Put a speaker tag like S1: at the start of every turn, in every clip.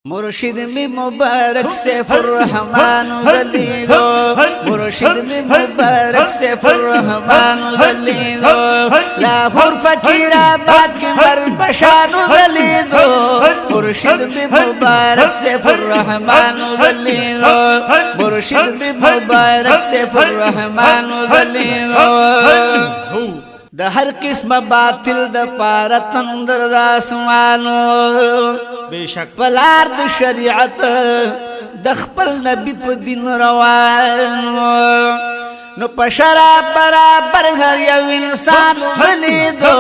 S1: मुर्शिद में मुबारक सैफुर्रहमान दलीलो, मुर्शिद में मुबारक सैफुर्रहमान दलीलो, लाहौर फकीराबाद के मरबशान दलीलो, मुर्शिद में मुबारक सैफुर्रहमान दलीलो, मुर्शिद में मुबारक सैफुर्रहमान दलीलो। द हर किस्म बातिल द पार तंदर दासमानो
S2: बेशक
S1: पलार द शरीयत दखपल नबी प दिन रवानो नो पशरा बराबर हर यव इंसान दलीलो,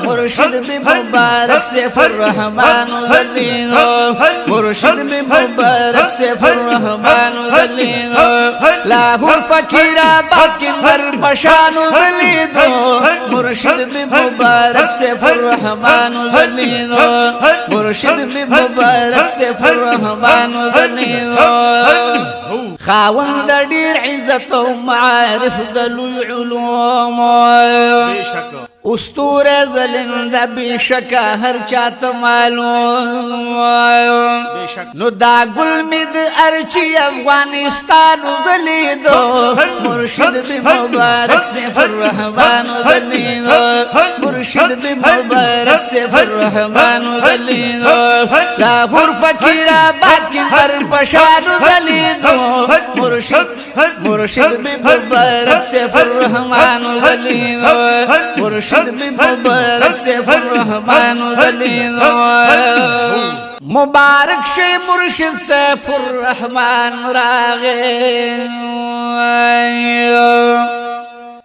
S1: मुर्शिद में मुबारक सैफुर्रहमान दलीलो, मुर्शिद में मुबारक सैफुर्रहमान दलीलो, लाहौर फकीराबाद के मरबशान दलीलो, मुर्शिद में मुबारक सैफुर्रहमान दलीलो, मुर्शिद में मुबारक सैफुर्रहमान दलीलो। खावंद डीर इज्जत व मारिफ दलुल उलूम, उस्तूर ज़लिंदा बेशका हर चात मालूम, नु दा गुलमिद अर्ची अफगानिस्तान दलीलो, मुर्शिद में मुबारक सैफुर्रहमान दलीलो, मुर्शिद में मुबारक सैफुर्रहमान दलीलो, लाहौर फकीराबाद के मरबशान दलीलो, मुर्शिद में मुबारक सैफुर्रहमान दलीलो, मुर्शिद में मुबारक सैफुर्रहमान दलीलो। मुबारक शे मुर्शिद सैफुर्रहमान रागे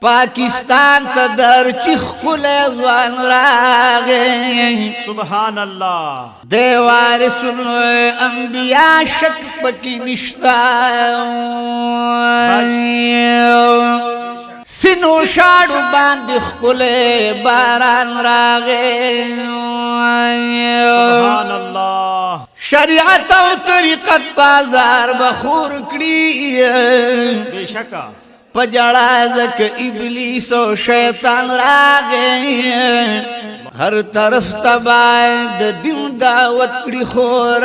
S1: पाकिस्तान तदर चिखुले ज़वान रागे,
S2: सुभान अल्लाह।
S1: देवार सुनो अंबिया शक पकी निश्ता, सिनो शाड़ू बांध खुले बारान रागे,
S2: सुभान अल्लाह।
S1: शरीयत और तरीक़त बाजार बखूर कड़ी
S2: बेशक
S1: पजड़ा जक इबलीस और शैतान रागे, हर तरफ तबाद दिन दावत कड़ी खोर,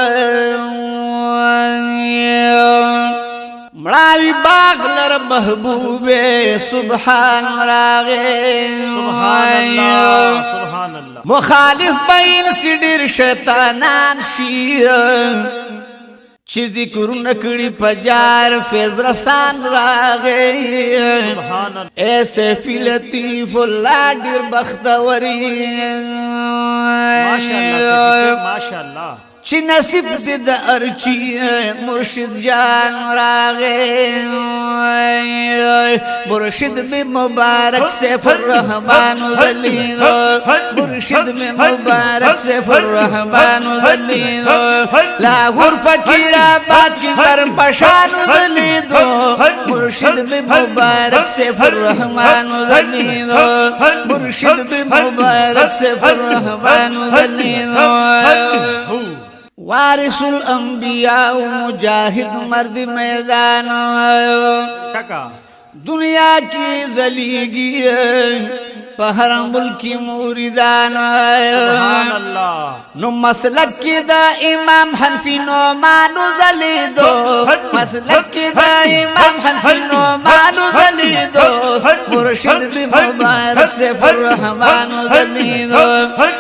S1: मड़ावी बागलर महबूबे सुभान रागे,
S2: सुभान अल्लाह, सुभान अल्लाह।
S1: मुखालिफ बैन सिडिर शैतानान शीर, चीज़ी कुरुन कड़ी पजार फैज़ रसान रागे,
S2: सुभान अल्लाह।
S1: ऐसे फिलतीफुल्ला डिर बख्तवरी,
S2: माशाअल्लाह माशाअल्लाह।
S1: ची नसीब दिद अर्ची मुर्शिद जान रागे, मुर्शिद में मुबारक सैफुर्रहमान दलीलो, मुर्शिद में मुबारक सैफुर्रहमान दलीलो, लाहौर फकीराबाद की मरबशान दलीलो, मुर्शिद में मुबारक सैफुर्रहमान दलीलो, मुर्शिद में मुबारक सैफुर्रहमान दलीलो। वारिसुल अंबिया मुजाहिद मर्द मैदान, दुनिया की जलीगी पहर मुल्की मुरीदान,
S2: सुभान अल्लाह।
S1: नु मसलक की दा इमाम हनफी नो मानु दलीलो, मसलक की दा इमाम हनफी नो मानु दलीलो, मुर्शिद में मुबारक सैफुर्रहमान दलीलो,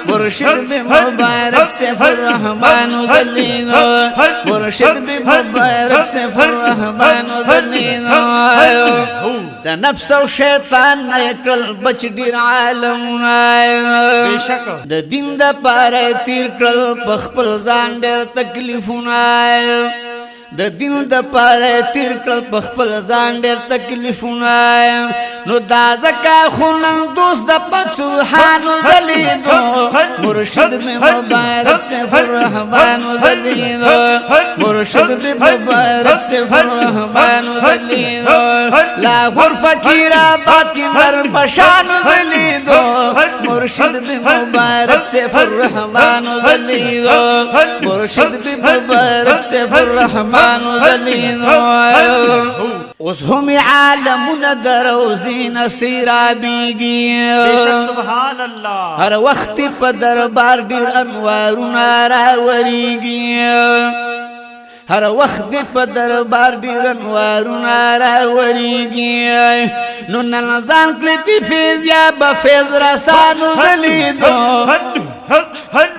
S1: मुर्शिद में मुबारक सैफुर्रहमान दलीलो, मुर्शिद में मुबारक सैफुर्रहमान दलीलो। द नफ्स और शैतान नयकल बच डिर आलम
S2: बेशक
S1: द दिन द पारे तीर कल पखपल जान डेर तकलीफुनाय, द दिन द पारे तीर कल पखपल जान डेर तकलीफुनाय, नो दाज़का खुनन दोस्त द पक सुभान दलीलो, मुर्शिद में मुबारक सैफुर्रहमान दलीलो, मुर्शिद में मुबारक सैफुर्रहमान दलीलो, लाहौर फकीराबाद की मरबशान दलीलो, मुर्शिद में मुबारक सैफुर्रहमान दलीलो, मुर्शिद में मुबारक सैफुर्रहमान दलीलो। उस हम आलम दरोजी नसीराबीगी
S2: बेशक सुभान अल्लाह।
S1: हर वक्त पर दरबार डीर अनवार नारावरीगी हर वक्त पर दरबार डीर अनवार नारावरीगी नु नलजान क्लिती फेज या बफेज रसानु दलीदो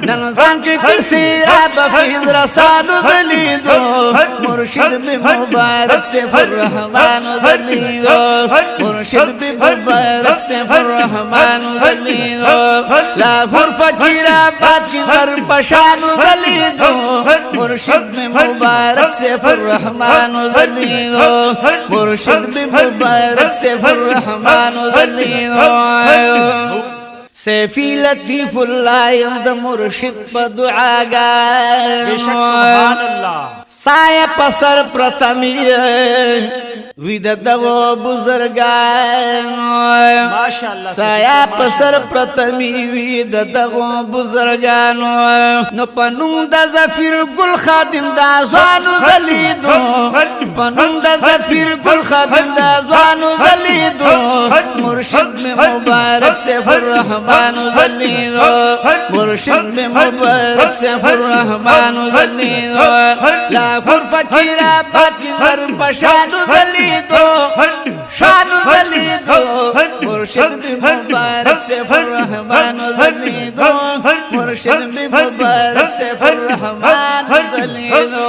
S1: नलजान क्लिती सीरा बफेज रसानु दलीदो मुर्शिद भी मुबारक से फुर्रहमान दलीदो मुर्शिद भी मुबारक से फुर्रहमान दलीदो लाहुर फकीराबाद की दर पशानु दलीदो मुर्शिद भी मुबारक से फुर्रहमान दलीदो मुर्शिद भी मुबारक से फुर्रहमान दलीदो सैफी लतीफुल्लाह द मुर्शिद पर दुआ गाए
S2: बेशक सुभान अल्लाह।
S1: साया पसर प्रथमी विद दवो बुजुर्गान
S2: माशाअल्लाह।
S1: साया पसर प्रथमी विद दवो बुजुर्गान नो पनुम द जफिर गुल खादिम दा ज़वानु ज़लीदो पनुम द जफिर गुल खादिम दा ज़वानु ज़लीदो मुर्शिद में मुबारक से फुर्रहमान ज़लीदो मुर्शिद में मुबारक से फुर्रहमान ज़लीदो लाखुर फकीराबाद की दर पशानु ज़लीदो शानु ज़लीदो मुर्शिद भी मुबारक से फुर्रहमान ज़लीदो मुर्शिद भी मुबारक से फुर्रहमान ज़लीदो।